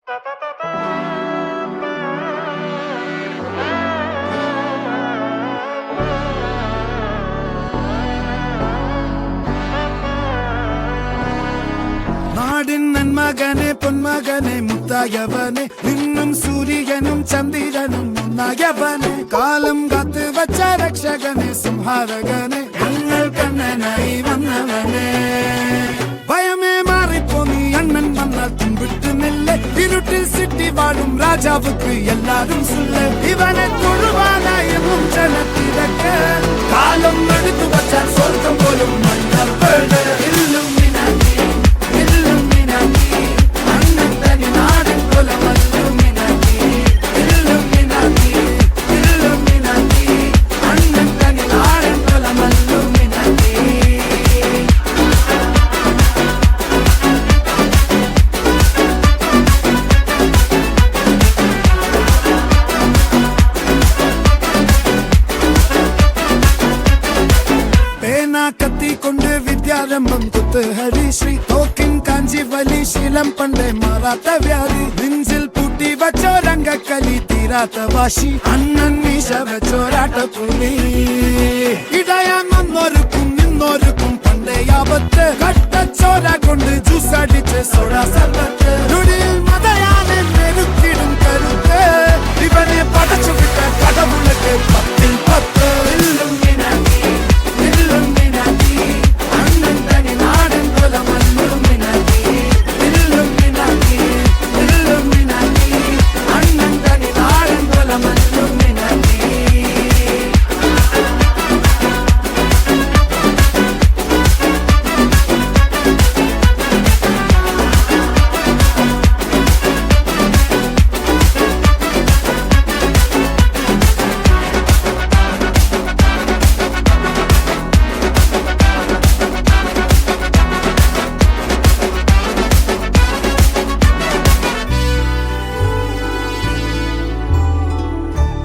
നാടിൻ നന്മകനെ പൊന്മകനെ മുത്തായവനെ നിന്നും സൂര്യനും ചന്ദ്രനും ഒന്നായവനെ കാലം കാത്ത് വച്ച രക്ഷകനെ സംഹാരകനെ ഞങ്ങൾ കണ്ണനായി വന്നവനെ ഭയമേ മാറിപ്പോ നീ അണ്ണൻ വന്നാൽ തുമ്പിട്ട് നെല്ല് ഇരുട്ടിൽ സിറ്റി വാഴും രാജാവുക്ക് എല്ലാരും സുല്ല് ഇവനെ തൊഴുവാനായെന്നും ജനത്തിരക്ക് കാലം എടുത്തു വച്ചാൽ സ്വർഗം പോലും മണ്ണർ വീട് കത്തിക്കൊണ്ട് വിദ്യാരംഭം കുത്ത് ഹരിശ്രീ തോക്കിൻ കാഞ്ചി വലി ശീലം പണ്ടേ മാറാത്ത വ്യാധി നെഞ്ചിൽ പൂട്ടി വച്ചോരംഗക്കലി തീരാത്ത വാശി അണ്ണൻ മീശ വെച്ചോരാട്ടപ്പുലി ഇടയാൻ വന്നോർക്കും നിന്നോർക്കും പണ്ടേ ആപത്ത് കട്ടച്ചോര കൊണ്ട് ജ്യൂസ് അടിച്ച് സോഡാ സർബത്ത് നുടിയിൽ മതയാനെ മെരുക്കിടും കരുത്ത് ഇവനെ പടച്ചു വിട്ട കടവുളക്ക് 10ൽ 10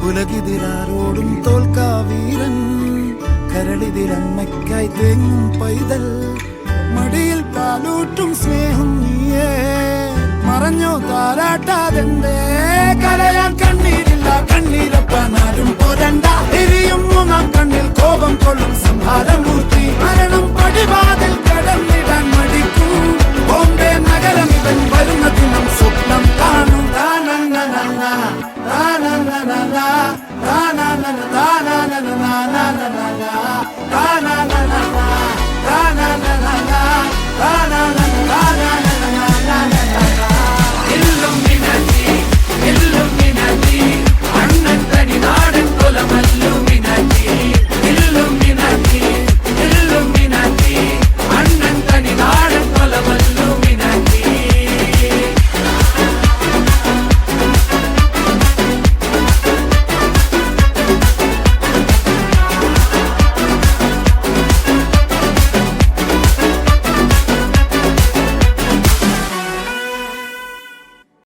ഉലകിതിരാരോടും തോൽക്കാ വീരൻ കരളിതിരമ്മയ്ക്കായി തേങ്ങും പൈതൽ മടിയിൽ പാലൂട്ടും സ്നേഹം നീയേ മറഞ്ഞോ താരാട്ടാതെന്തേ കരയാൻ കണ്ണീരില്ല കണ്ണീരപ്പാനാരും പോരണ്ട എരിയും മൂന്നാം കണ്ണിൽ കോപം കൊള്ളും സംഹാരമൂർത്തി മരണം പടിവാതിൽ കടന്നിടാൻ